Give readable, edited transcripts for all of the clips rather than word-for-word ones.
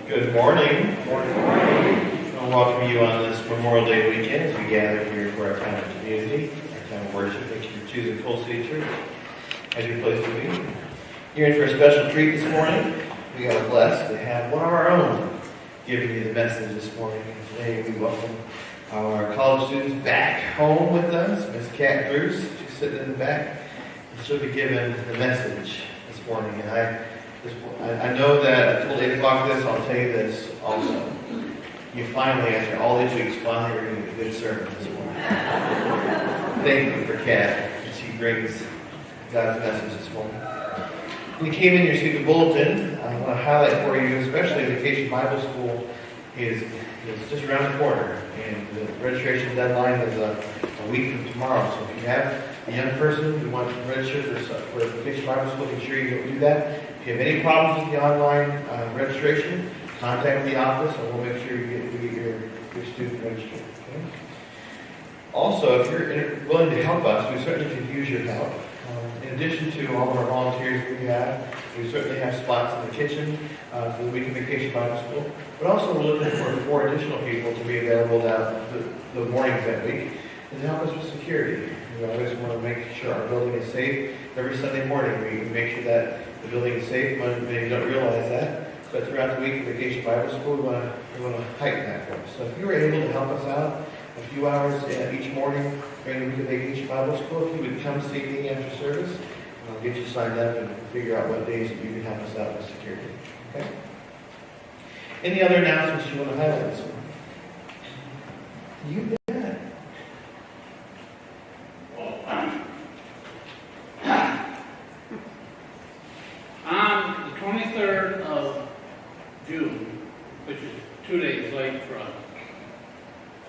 Good morning. Morning. I welcome you on this Memorial Day weekend as we gather here for our time of community, our time of worship. Thank you for choosing Full City Church as your place to be. You're in for a special treat this morning. We are blessed to have one of our own giving you the message this morning. And today we welcome our college students back home with us. Miss Kat Bruce, she's sitting in the back, and she'll be giving the message this morning. And I know that I told 8 o'clock this, I'll tell you this also. You finally, after all these weeks, finally are going to get a good sermon this morning. Thank you for Kat. She brings God's message this morning. When you came in, you received a bulletin. I want to highlight for you, especially Vacation Bible School is just around the corner. And the registration deadline is a week from tomorrow. So if you have a young person who wants to register for Vacation Bible School, make sure you go do that. If you have any problems with the online registration, contact the office and we'll make sure you get your student registered. Okay? Also, if you're willing to help us, we certainly could use your help. In addition to all of our volunteers we certainly have spots in the kitchen for the week of Vacation Bible School. But also we're looking for 4 additional people to be available down the mornings that week and to help us with security. We always want to make sure our building is safe. Every Sunday morning we make sure that the building is safe. Maybe you don't realize that. But throughout the week of Vacation Bible School, we want to heighten that for us. So if you were able to help us out a few hours each morning during the week of Vacation Bible School, if you would come see me after service, I'll get you signed up and figure out what days that you can help us out with security. Okay? Any other announcements you want to highlight this morning? You bet. On the 23rd of June, which is 2 days late for us,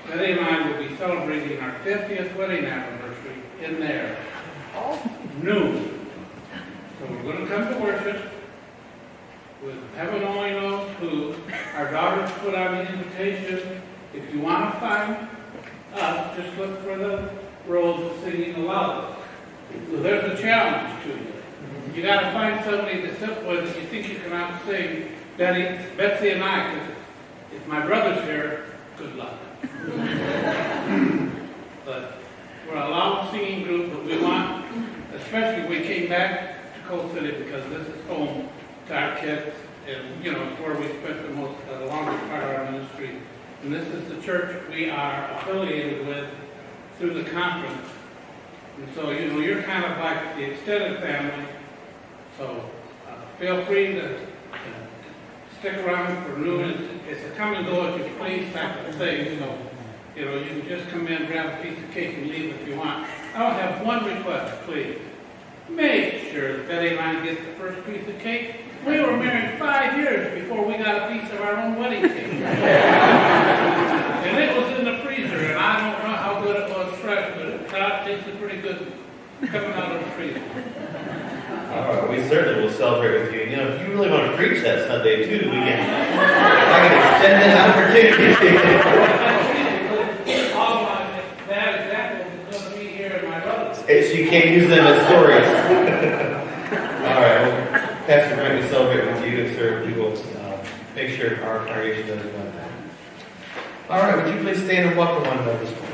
Betty and I will be celebrating our 50th wedding anniversary in there. Noon. So we're going to come to worship with heaven only knows who. Our daughters put out an invitation. If you want to find us, just look for the rows singing the loudest. So there's a challenge to you. You got to find somebody to sit with that you think you can outsing Betsy and I, because if my brother's here, good luck. But we're a loud singing group, but we want, especially we came back to Coal City because this is home to our kids, and it's where we spent the longest part of our ministry. And this is the church we are affiliated with through the conference. And so, you're kind of like the extended family. So feel free to stick around for noon. It's a come and go as you please type of thing. So, you can just come in, grab a piece of cake, and leave if you want. I'll have one request, please. Make sure that Betty and I get the first piece of cake. We were married 5 years before we got a piece of our own wedding cake. And it was in the freezer, and I don't know how good it was fresh, but it tasted pretty good coming out of the freezer. All right, we certainly will celebrate with you. If you really want to preach that Sunday too, I can extend that opportunity. That example is going to be here in my brother's. So you can't use them as stories. All right, well, Pastor Brent, we celebrate with you and serve. We will make sure our congregation does about that. All right, would you please stand and welcome one another this morning?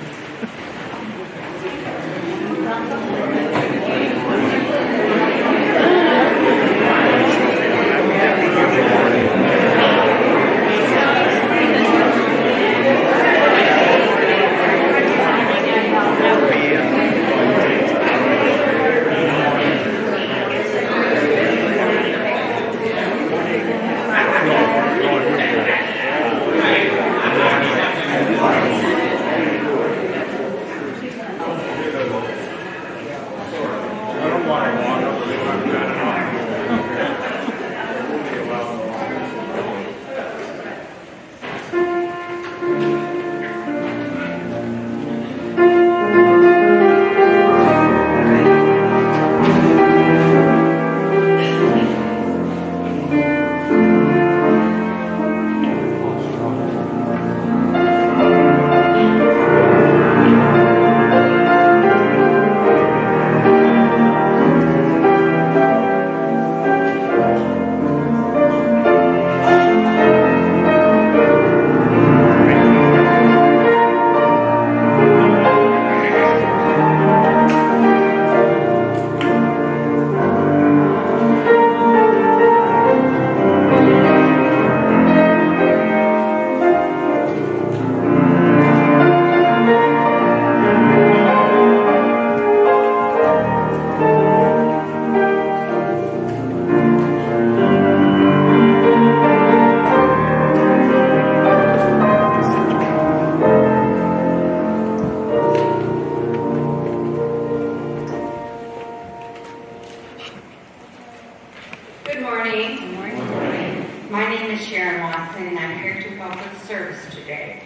My name is Sharon Watson, and I'm here to help with the service today.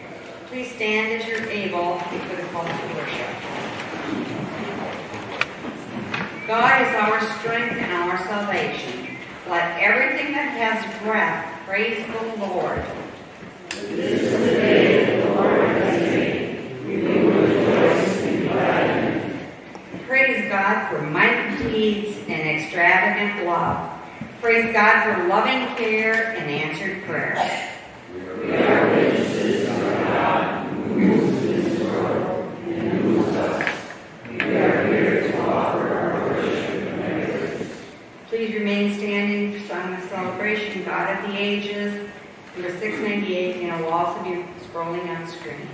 Please stand as you're able for the call to worship. God is our strength and our salvation. Let everything that has breath praise the Lord. This is the day that the Lord has made. We will rejoice and be glad in it. Praise God for mighty deeds and extravagant love. Praise God for loving care and answered prayer. We are witnesses of God who moves this world and moves us. We are here to offer our worship and praise. Please remain standing for song of celebration, God of the Ages, number 698, and it will also be scrolling on screen.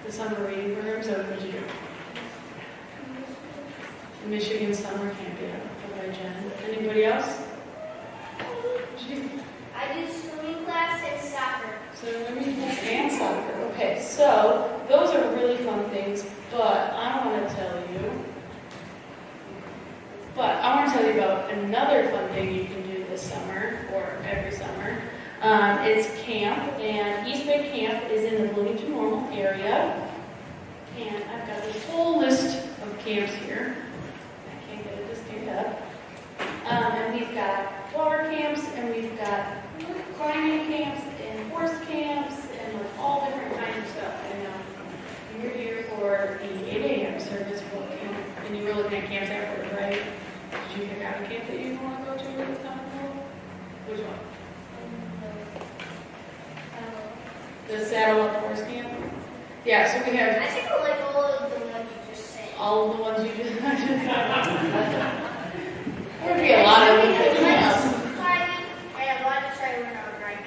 The summer reading programs. Minnesota did you do? Michigan summer camp, yeah, by Jen. Anybody else? What'd you do? I do swimming class and soccer. So swimming class and soccer. Okay, so those are really fun things, but I want to tell you about another fun thing you can do this summer, or every summer. It's camp, and East Bay Camp is in the Bloomington Normal area. And I've got this whole list of camps here. I can't get it to stand up. And we've got water camps, and we've got climbing camps, and horse camps, and like all different kinds of stuff. And you're here for the 8 a.m. service book camp, and you were looking at camps afterwards, right? Did you pick out a camp that you want to go to this summer? Which one? The Saddle Up Horse Camp? Yeah, so we have I think I like all of the ones you just said. all of the ones you just mentioned. There would be a lot of them. Climbing, and I want to try to learn how to ride.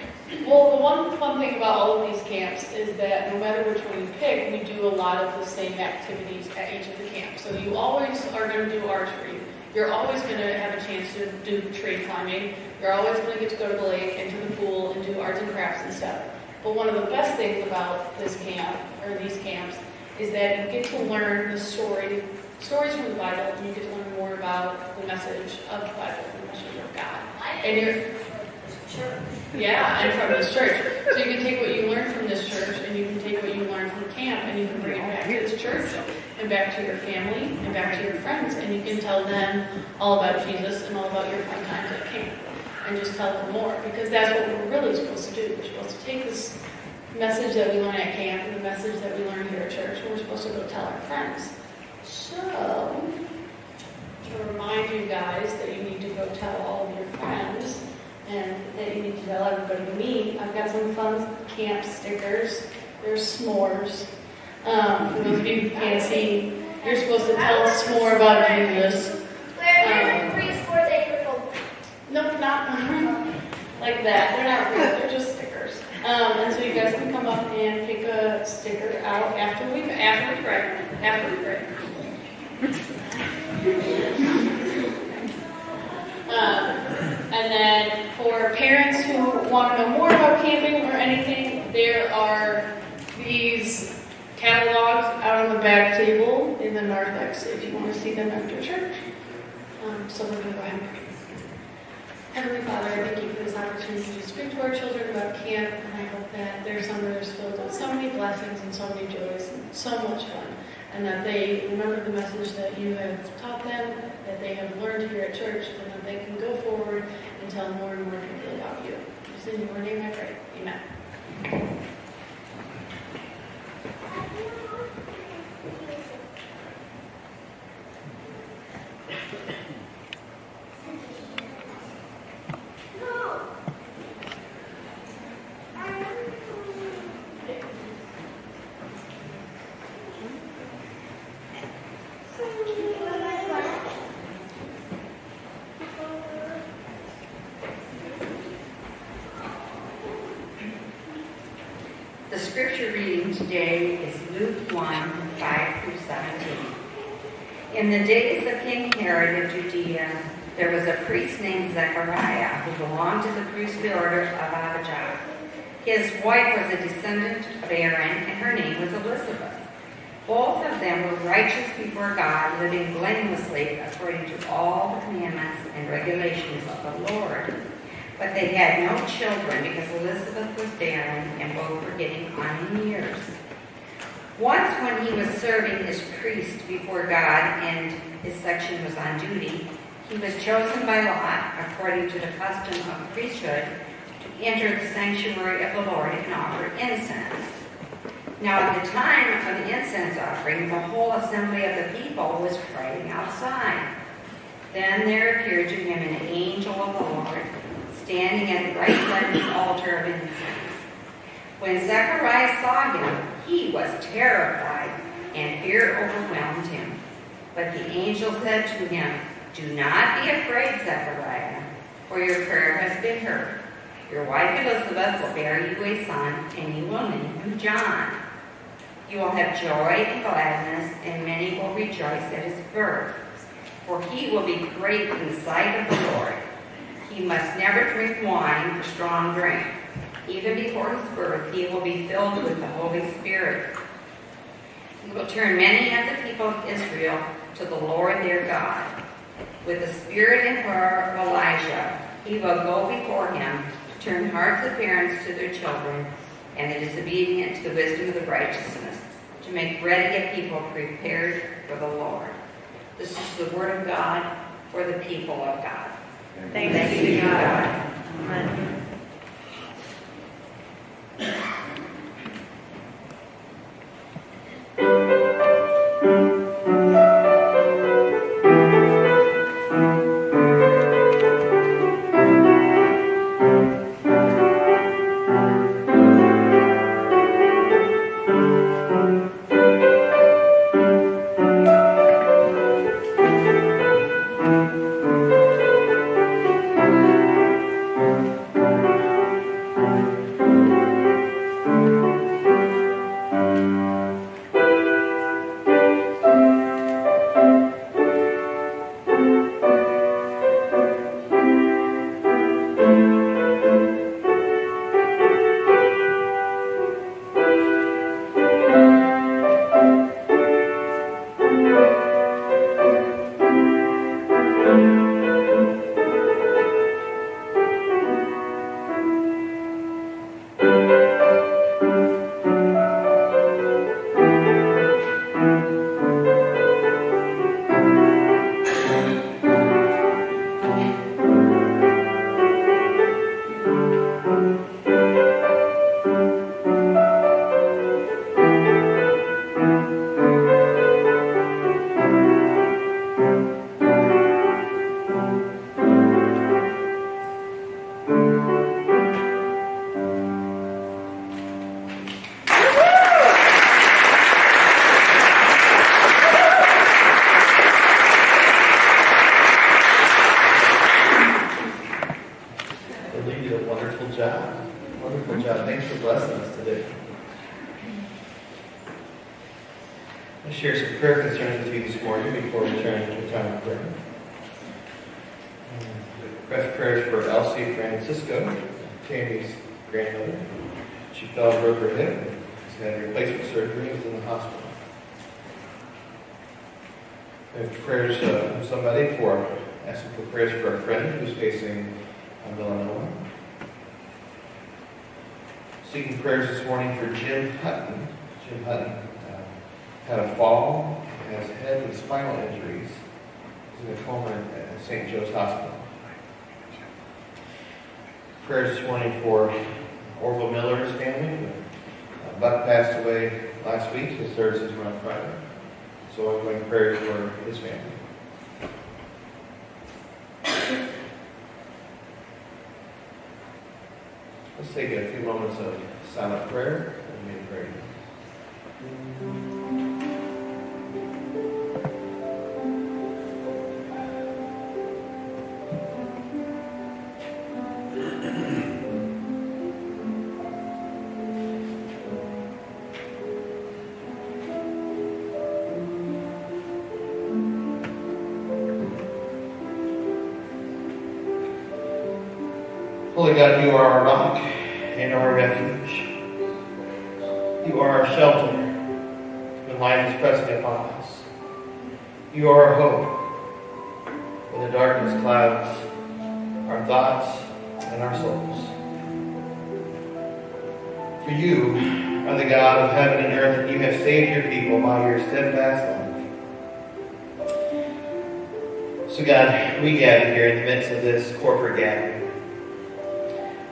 Well, the one fun thing about all of these camps is that no matter which one you pick, we do a lot of the same activities at each of the camps. So you always are going to do archery. You're always going to have a chance to do tree climbing. You're always going to get to go to the lake and to the pool and do arts and crafts and stuff. But one of the best things about this camp, or these camps, is that you get to learn the stories from the Bible, and you get to learn more about the message of the Bible, the message of God. And and from this church. So you can take what you learn from this church, and you can take what you learn from camp, and you can bring it back to this church, and back to your family, and back to your friends, and you can tell them all about Jesus and all about your fun times at camp. And just tell them more, because that's what we're really supposed to do. We're supposed to take this message that we learn at camp and the message that we learn here at church, and we're supposed to go tell our friends. So, to remind you guys that you need to go tell all of your friends, and that you need to tell everybody to meet, I've got some fun camp stickers. There's s'mores. For those of you who can't see, you're supposed to tell us more about Jesus. They're 3 4 acre old. Nope, not like that. They're not real. They're just stickers. And so you guys can come up and pick a sticker out after we pray. And then for parents who want to know more about camping or anything, there are these catalogs out on the back table in the narthex if you want to see them after church. So we're going to go ahead and pray. Heavenly Father, I thank you for this opportunity to speak to our children about camp, and I hope that their summer is filled with so many blessings and so many joys and so much fun, and that they remember the message that you have taught them, that they have learned here at church, and that they can go forward and tell more and more people about you. Just in your name I pray. Amen. The scripture reading today is Luke 1, 5 through 17. In the days of King Herod of Judea, there was a priest named Zechariah who belonged to the priestly order of Abijah. His wife was a descendant of Aaron, and her name was Elizabeth. Both of them were righteous before God, living blamelessly according to all the commandments and regulations of the Lord. But they had no children because Elizabeth was barren and both were getting on in years. Once when he was serving as priest before God and his section was on duty, he was chosen by lot, according to the custom of priesthood, to enter the sanctuary of the Lord and offer incense. Now at the time of the incense offering, the whole assembly of the people was praying outside. Then there appeared to him an angel of the Lord, standing at the right side of the altar of incense. When Zechariah saw him, he was terrified, and fear overwhelmed him. But the angel said to him, "Do not be afraid, Zechariah, for your prayer has been heard. Your wife Elizabeth will bear you a son, and you will name him John. You will have joy and gladness, and many will rejoice at his birth. For he will be great in the sight of the Lord. He must never drink wine or strong drink. Even before his birth, he will be filled with the Holy Spirit. He will turn many of the people of Israel to the Lord their God. With the spirit and power of Elijah, he will go before him to turn hearts of parents to their children and the disobedient to the wisdom of the righteousness, to make ready a people prepared for the Lord. This is the word of God for the people of God. Thanks be to God. Amen. Wonderful job. Thanks for blessing us today. I'll share some prayer concerns with you this morning before we turn to a time of prayer. Request prayers for Elsie Francisco, Tammy's grandmother. She fell and broke her hip. She's had replacement surgery and is in the hospital. We have prayers from somebody asking for prayers for a friend who's facing melanoma. Seeking prayers this morning for Jim Hutton. Jim Hutton had a fall, has head and spinal injuries. He's in a coma at St. Joe's Hospital. Prayers this morning for Orville Miller's family. Buck passed away last week. His services were on Friday. So I'm going prayers for his family. Let's take a few moments of silent prayer and we pray. Holy God, you are our rock and our refuge. You are our shelter when life is pressing upon us. You are our hope when the darkness clouds our thoughts and our souls. For you are the God of heaven and earth, and you have saved your people by your steadfast love. So God, we gather here in the midst of this corporate gathering.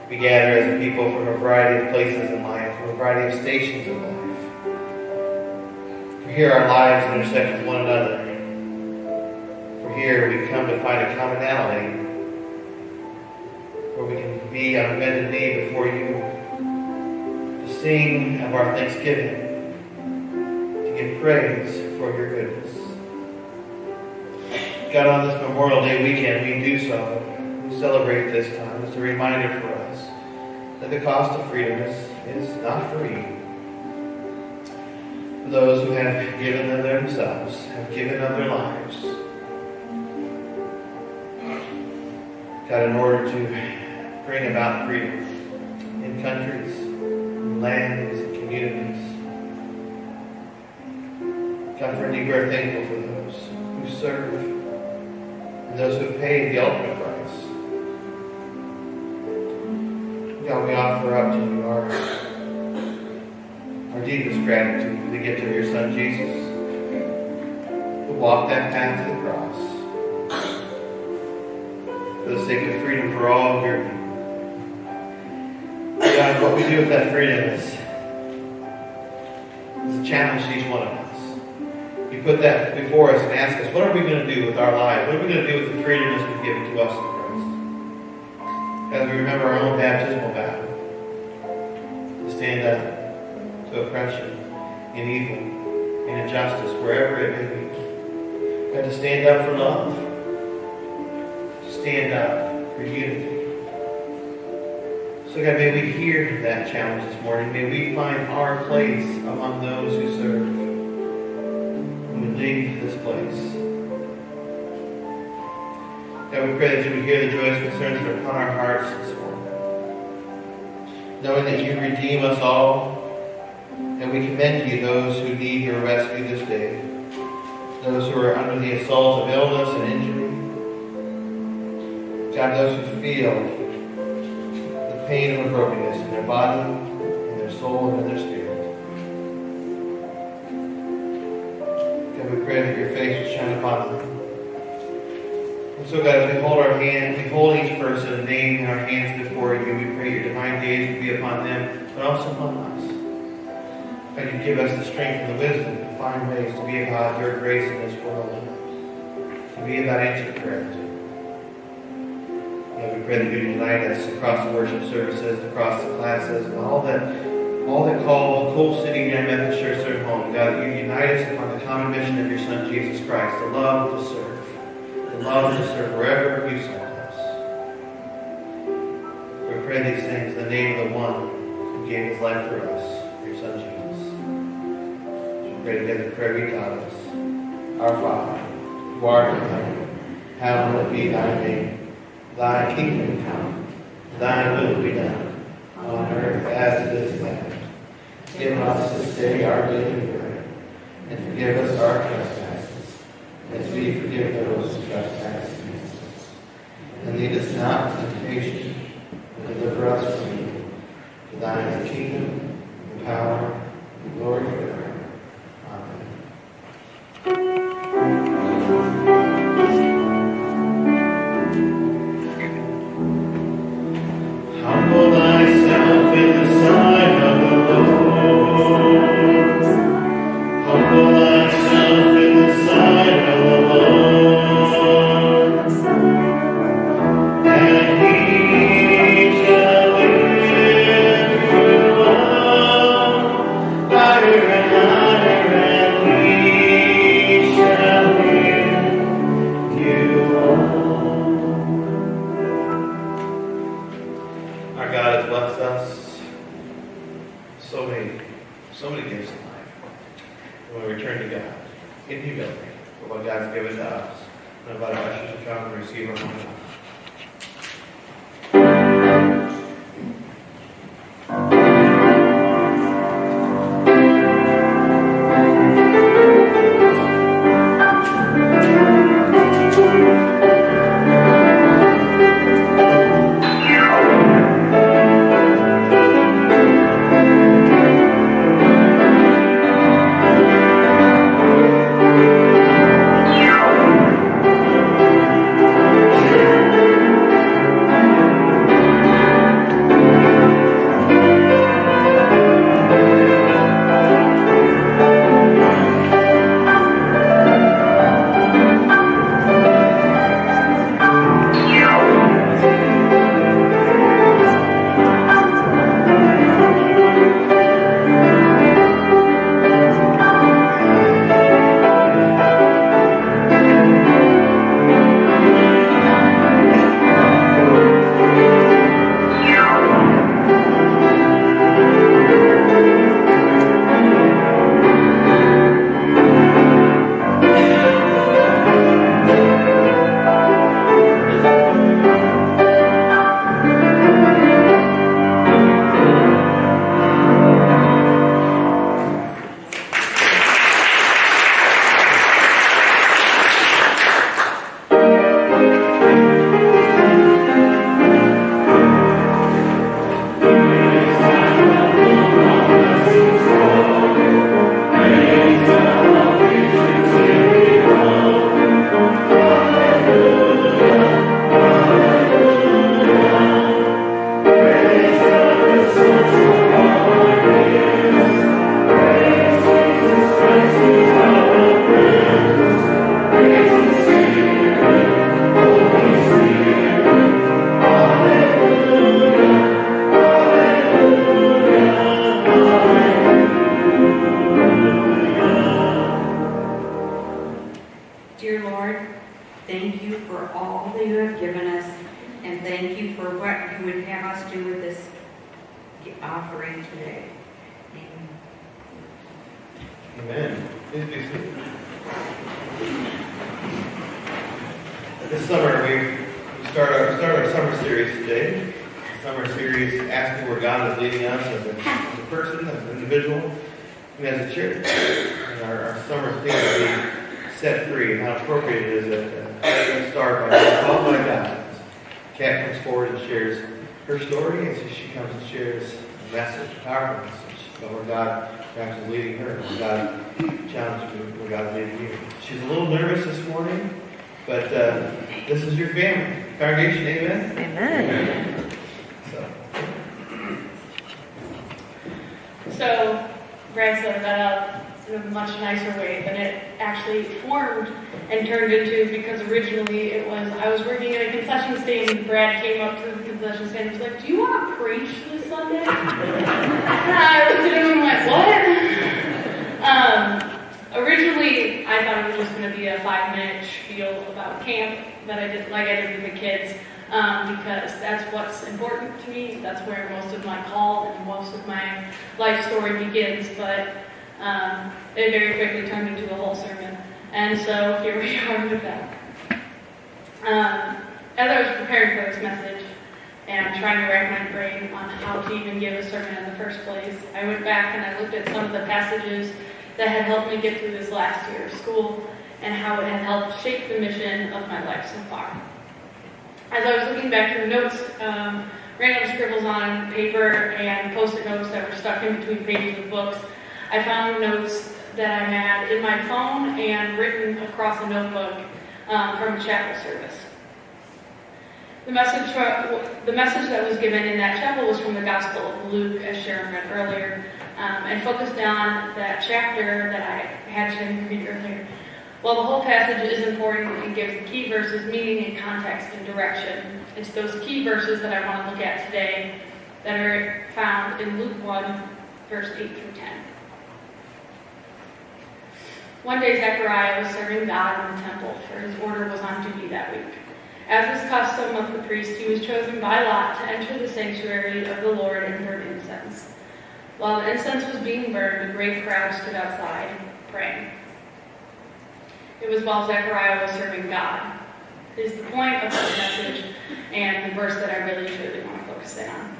We gather as a people from a variety of places in life, from a variety of stations in life. For here our lives intersect with one another. For here we come to find a commonality where we can be on bended knee before you to sing of our thanksgiving, to give praise for your goodness. God, on this Memorial Day weekend, we do so. We celebrate this time as a reminder for us that the cost of freedom is not free. those who have given of themselves, have given of their lives. God, in order to bring about freedom in countries, in lands, and communities. God, for indeed we're thankful for those who serve and those who have paid the ultimate price. God, we offer up to you our deepest gratitude for the gift of your Son, Jesus, who walked that path to the cross for the sake of freedom for all of your people. God, what we do with that freedom is a challenge to each one of us. You put that before us and ask us, what are we going to do with our lives? What are we going to do with the freedom that's been given to us in Christ? As we remember our own baptismal vow, to stand up to oppression, in evil, in injustice, wherever it may be. God, to stand up for love, to stand up for unity. So God, may we hear that challenge this morning. May we find our place among those who serve when we leave this place. God, we pray that you would hear the joyous concerns that are upon our hearts this morning. Knowing that you redeem us all, and we commend to you those who need your rescue this day, those who are under the assault of illness and injury. God, those who feel the pain of a brokenness in their body, in their soul, and in their spirit. God, we pray that your face will shine upon them. And so, God, as we hold our hand, we hold each person named in our hands before you. We pray your divine gaze will be upon them, but also upon us. God, you give us the strength and the wisdom to find ways to be about your grace in this world, to be about answered prayer. God, we pray that you unite us across the worship services, across the classes, and all that call Coal City United Methodist Church their home. God, that you unite us upon the common mission of your Son, Jesus Christ, the love to serve. Love to serve wherever you send us. We pray these things in the name of the one who gave his life for us, your Son Jesus. We pray together the prayer he taught us. Our Father, who art in heaven, hallowed be thy name. Thy kingdom come, thy will be done, on earth as it is in heaven. Give us this day our daily bread, and forgive us our trespasses, as we forgive those who trespass against us. And lead us not into temptation, but deliver us from evil. For thine is the kingdom, the power, and the glory forever. Amen. Humble thyself in the sight of the Lord. Humble thyself in the sight of the Lord, and he shall lift you up higher and higher, and he shall lift you up. Our God has blessed us so many gifts in life. When we return to God in humility for what God's given to us, and invite our ushers to come and receive our moment. Yeah. Dear Lord, thank you for all that you have given us, and thank you for what you would have us do with this offering today. Amen. Amen. Please be seated. This summer, we start our summer series today. The summer series asking where God is leading us as a person, as an individual, and as a church. And our summer theme will be set free, and how appropriate it is that we start by being called by God. Kat comes forward and shares her story, and so she comes and shares a message, a powerful message, about where God perhaps is leading her, where God challenged you, where God is leading you. She's a little nervous this morning, but this is your family. Congregation, amen? Amen. So Brad set that up in a much nicer way than it actually formed and turned into, because originally it was, I was working at a concession stand and Brad came up to the concession stand and was like, "Do you want to preach this Sunday?" And I looked at him and went, "What?" Originally, I thought it was just going to be a 5-minute spiel about camp that I did, like I did with the kids, because that's what's important to me. That's where most of my call and most of my life story begins. But it very quickly turned into a whole sermon, and so here we are with that. As I was preparing for this message and trying to rack my brain on how to even give a sermon in the first place, I went back and I looked at some of the passages that had helped me get through this last year of school and how it had helped shape the mission of my life so far. As I was looking back through notes, random scribbles on paper and post-it notes that were stuck in between pages of books, I found notes that I had in my phone and written across a notebook from a chapel service. The message that was given in that chapel was from the Gospel of Luke, as Sharon read earlier, and focused on that chapter that I had Sharon read earlier. While the whole passage is important and gives the key verses meaning and context and direction, it's those key verses that I want to look at today that are found in Luke 1, verse 8 through 10. One day Zechariah was serving God in the temple, for his order was on duty that week. As is custom of the priest, he was chosen by lot to enter the sanctuary of the Lord and burn incense. While the incense was being burned, a great crowd stood outside, praying. It was while Zechariah was serving God. Is the point of this message and the verse that I really truly want to focus in on.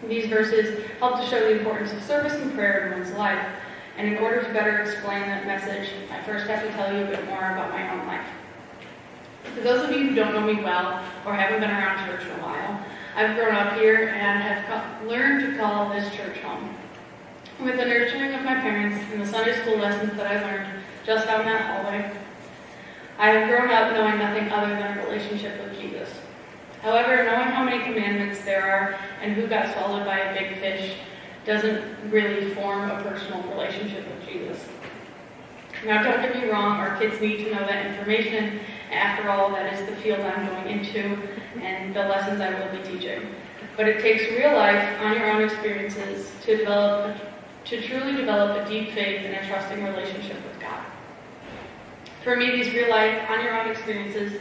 These verses help to show the importance of service and prayer in one's life. And in order to better explain that message, I first have to tell you a bit more about my own life. For those of you who don't know me well or haven't been around church in a while, I've grown up here and have learned to call this church home. With the nurturing of my parents and the Sunday school lessons that I learned just down that hallway, I have grown up knowing nothing other than a relationship with Jesus. However, knowing how many commandments there are and who got swallowed by a big fish doesn't really form a personal relationship with Jesus. Now, don't get me wrong, our kids need to know that information. After all, that is the field I'm going into and the lessons I will be teaching. But it takes real life, on your own experiences, to truly develop a deep faith and a trusting relationship with God. For me, these real life, on your own experiences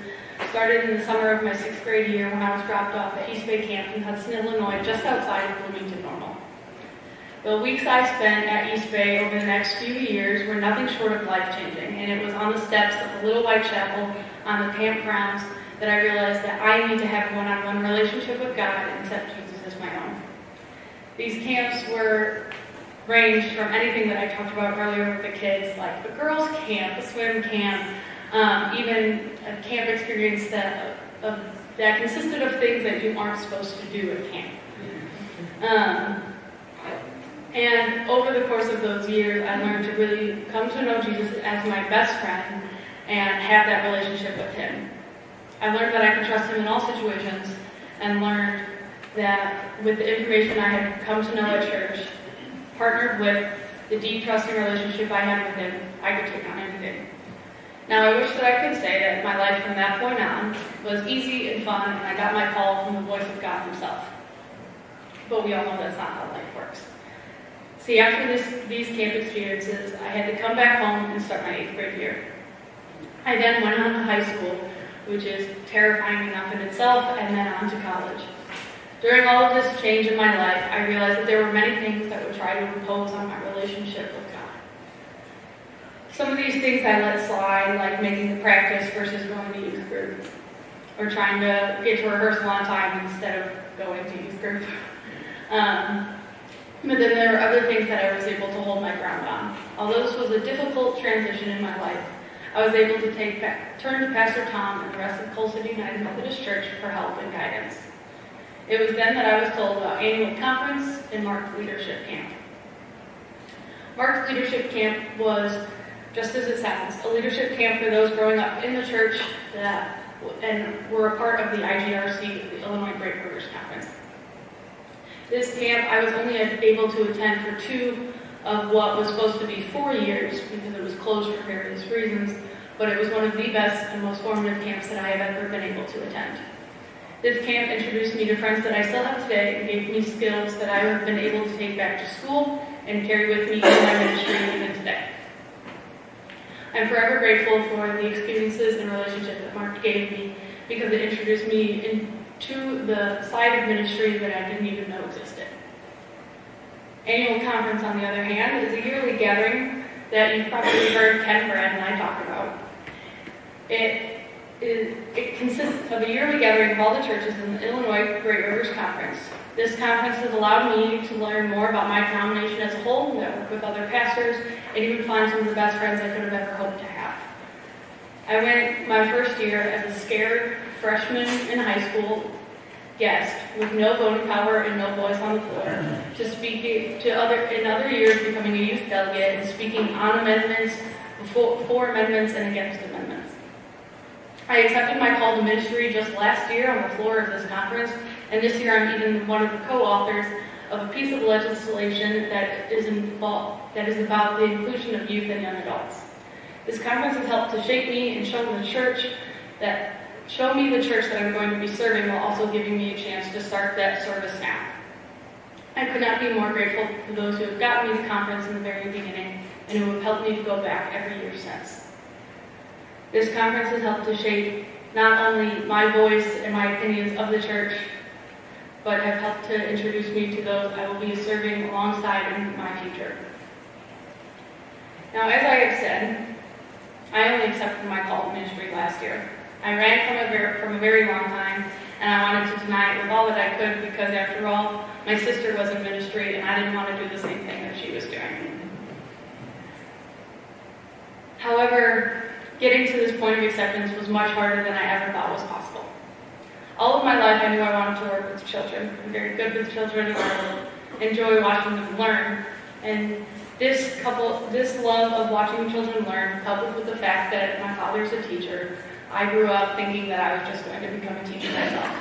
started in the summer of my 6th grade year when I was dropped off at East Bay Camp in Hudson, Illinois, just outside of Bloomington Normal. The weeks I spent at East Bay over the next few years were nothing short of life-changing, and it was on the steps of the little white chapel on the camp grounds that I realized that I need to have a one-on-one relationship with God and accept Jesus as my own. These camps ranged from anything that I talked about earlier with the kids, like a girls' camp, a swim camp, even a camp experience that consisted of things that you aren't supposed to do at camp. And over the course of those years, I learned to really come to know Jesus as my best friend and have that relationship with him. I learned that I could trust him in all situations and learned that with the information I had come to know at church, partnered with the deep trusting relationship I had with him, I could take on anything. Now, I wish that I could say that my life from that point on was easy and fun and I got my call from the voice of God himself. But we all know that's not how life works. See, after these camp experiences, I had to come back home and start my 8th grade year. I then went on to high school, which is terrifying enough in itself, and then on to college. During all of this change in my life, I realized that there were many things that would try to impose on my relationship with God. Some of these things I let slide, like making the practice versus going to youth group, or trying to get to rehearsal on time instead of going to youth group. But then there were other things that I was able to hold my ground on. Although this was a difficult transition in my life, I was able to turn to Pastor Tom and the rest of Coal City United Methodist Church for help and guidance. It was then that I was told about annual conference and Mark's leadership camp. Mark's leadership camp was, just as it sounds, a leadership camp for those growing up in the church and were a part of the IGRC, the Illinois Great Rivers Conference. This camp, I was only able to attend for 2 of what was supposed to be 4 years because it was closed for various reasons, but it was one of the best and most formative camps that I have ever been able to attend. This camp introduced me to friends that I still have today and gave me skills that I have been able to take back to school and carry with me in my ministry even today. I'm forever grateful for the experiences and relationship that Mark gave me because it introduced me into the side of ministry that I didn't even know existed. Annual conference, on the other hand, is a yearly gathering that you've probably heard Ken, Brad, and I talk about. It consists of a yearly gathering of all the churches in the Illinois Great Rivers Conference. This conference has allowed me to learn more about my denomination as a whole, network with other pastors, and even find some of the best friends I could have ever hoped to have. I went my first year as a scared freshman in high school guest with no voting power and no voice on the floor to speak in other years becoming a youth delegate and speaking on amendments, for amendments, and against amendments. I accepted my call to ministry just last year on the floor of this conference, and this year I'm even one of the co-authors of a piece of legislation that is about the inclusion of youth and young adults. This conference has helped to shape me and show me the church that I'm going to be serving, while also giving me a chance to start that service now. I could not be more grateful for those who have gotten me to conference in the very beginning and who have helped me to go back every year since. This conference has helped to shape not only my voice and my opinions of the church, but have helped to introduce me to those I will be serving alongside in my future. Now, as I have said, I only accepted my call to ministry last year. I ran from a very long time, and I wanted to deny it with all that I could because, after all, my sister was in ministry, and I didn't want to do the same thing that she was doing. However, getting to this point of acceptance was much harder than I ever thought was possible. All of my life, I knew I wanted to work with children. I'm very good with children, and I enjoy watching them learn. And this love of watching children learn, coupled with the fact that my father's a teacher, I grew up thinking that I was just going to become a teacher myself.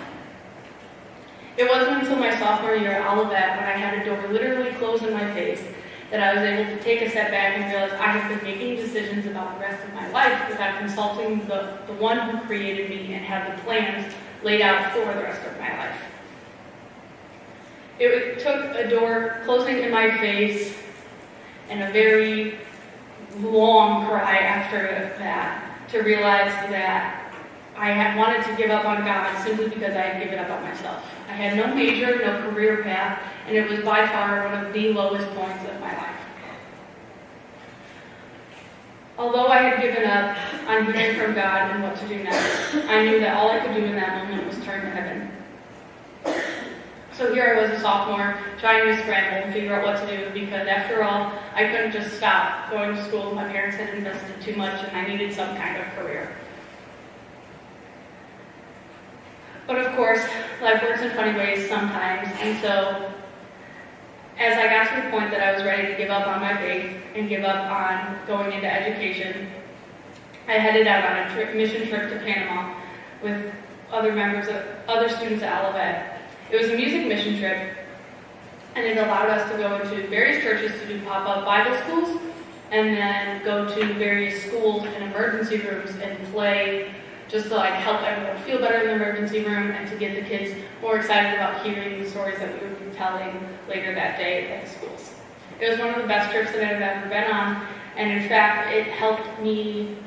It wasn't until my sophomore year at Olivet, when I had a door literally close in my face, that I was able to take a step back and realize I have been making decisions about the rest of my life without consulting the one who created me and had the plans laid out for the rest of my life. It took a door closing in my face and a very long cry after that to realize that I had wanted to give up on God simply because I had given up on myself. I had no major, no career path, and it was by far one of the lowest points of my life. Although I had given up on hearing from God and what to do next, I knew that all I could do in that moment was turn to heaven. So here I was, a sophomore, trying to scramble and figure out what to do because, after all, I couldn't just stop going to school. My parents had invested too much and I needed some kind of career. But of course, life works in funny ways sometimes, and so as I got to the point that I was ready to give up on my faith and give up on going into education, I headed out on a mission trip to Panama with other students at Olivet. It was a music mission trip, and it allowed us to go into various churches to do pop-up Bible schools, and then go to various schools and emergency rooms and play, just to help everyone feel better in the emergency room and to get the kids more excited about hearing the stories that we would be telling later that day at the schools. It was one of the best trips that I've ever been on, and in fact, it helped me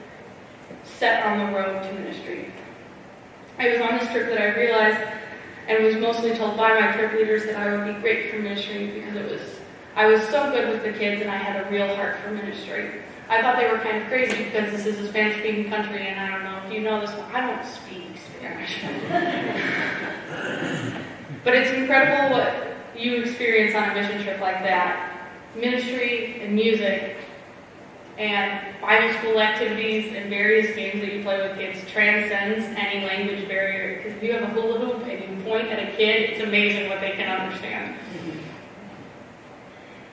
set on the road to ministry. It was on this trip that I realized, and was mostly told by my trip leaders, that I would be great for ministry because I was so good with the kids and I had a real heart for ministry. I thought they were kind of crazy because this is a Spanish-speaking country, and I don't know if you know this, but I don't speak Spanish. But it's incredible what you experience on a mission trip like that. Ministry and music and Bible school activities and various games that you play with kids transcends any language barrier. Because if you have a hula hoop and you point at a kid, it's amazing what they can understand.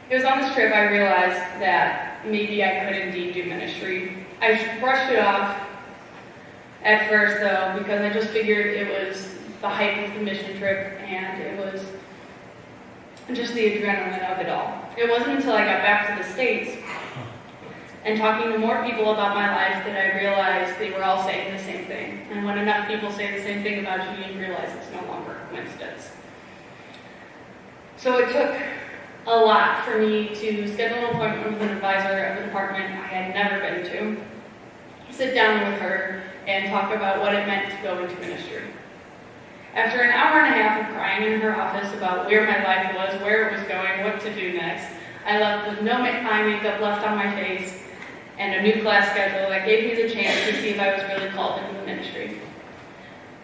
It was on this trip I realized that maybe I could indeed do ministry. I brushed it off at first, though, because I just figured it was the hype of the mission trip and it was just the adrenaline of it all. It wasn't until I got back to the States and talking to more people about my life that I realized they were all saying the same thing. And when enough people say the same thing about you, you realize it's no longer a coincidence. So it took a lot for me to schedule an appointment with an advisor of a department I had never been to, sit down with her, and talk about what it meant to go into ministry. After an hour and a half of crying in her office about where my life was, where it was going, what to do next, I left with no eye makeup left on my face and a new class schedule that gave me the chance to see if I was really called into the ministry.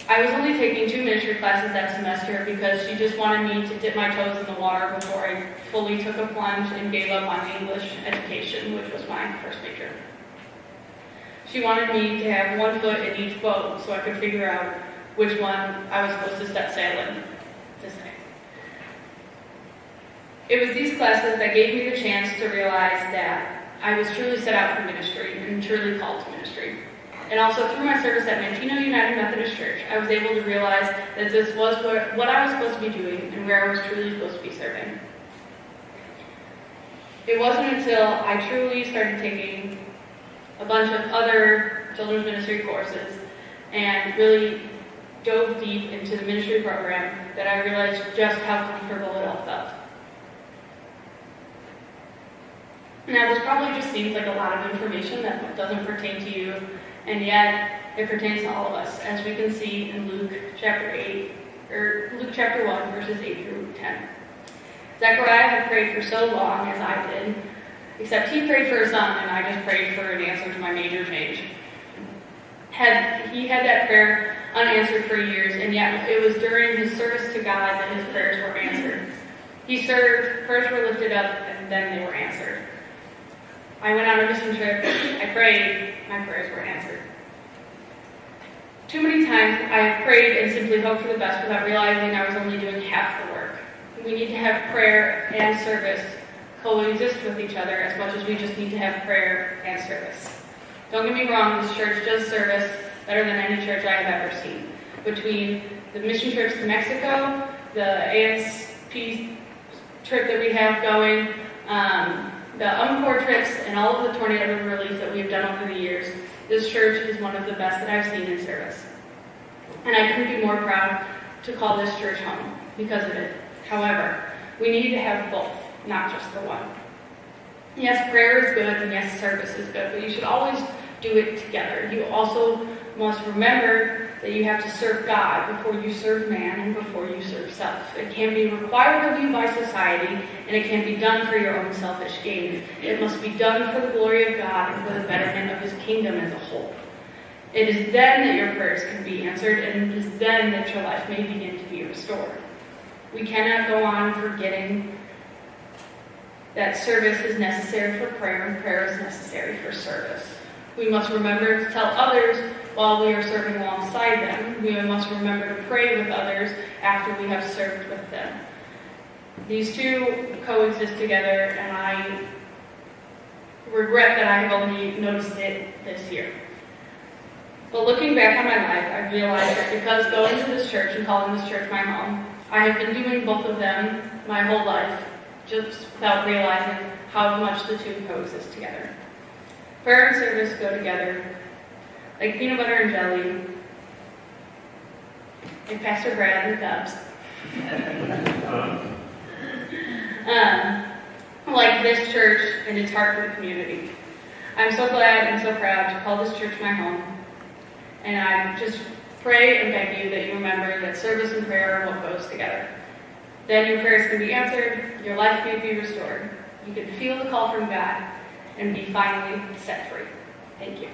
I was only taking 2 ministry classes that semester because she just wanted me to dip my toes in the water before I fully took a plunge and gave up on English education, which was my first major. She wanted me to have 1 foot in each boat so I could figure out which one I was supposed to set sail in to say. It was these classes that gave me the chance to realize that I was truly set out for ministry and truly called to ministry. And also through my service at Mantino United Methodist Church, I was able to realize that this was what I was supposed to be doing and where I was truly supposed to be serving. It wasn't until I truly started taking a bunch of other children's ministry courses and really dove deep into the ministry program that I realized just how comfortable it all felt. Now, this probably just seems like a lot of information that doesn't pertain to you, and yet it pertains to all of us, as we can see in Luke chapter 1, verses 8 through 10. Zechariah had prayed for so long as I did, except he prayed for a son, and I just prayed for an answer to my major change. He had that prayer unanswered for years, and yet it was during his service to God that his prayers were answered. He served, prayers were lifted up, and then they were answered. I went on a mission trip, I prayed, my prayers were answered. Too many times I have prayed and simply hoped for the best without realizing I was only doing half the work. We need to have prayer and service coexist with each other as much as we just need to have prayer and service. Don't get me wrong, this church does service better than any church I have ever seen. Between the mission trips to Mexico, the ASP trip that we have going, the Encore trips, and all of the tornado relief that we've done over the years, this church is one of the best that I've seen in service. And I couldn't be more proud to call this church home because of it. However, we need to have both, not just the one. Yes, prayer is good, and yes, service is good, but you should always do it together. You also must remember that you have to serve God before you serve man and before you serve self. It can be required of you by society, and it can be done for your own selfish gain. It must be done for the glory of God and for the betterment of his kingdom as a whole. It is then that your prayers can be answered, and it is then that your life may begin to be restored. We cannot go on forgetting that service is necessary for prayer, and prayer is necessary for service. We must remember to tell others while we are serving alongside them. We must remember to pray with others after we have served with them. These two coexist together, and I regret that I have only noticed it this year. But looking back on my life, I realized that because going to this church and calling this church my home, I have been doing both of them my whole life, just without realizing how much the two coexist together. Prayer and service go together like peanut butter and jelly, like Pastor Brad and Cubs. Like this church and its heart for the community. I'm so glad and so proud to call this church my home. And I just pray and beg you that you remember that service and prayer are what goes together. Then your prayers can be answered, your life may be restored. You can feel the call from God and be finally set free. Thank you.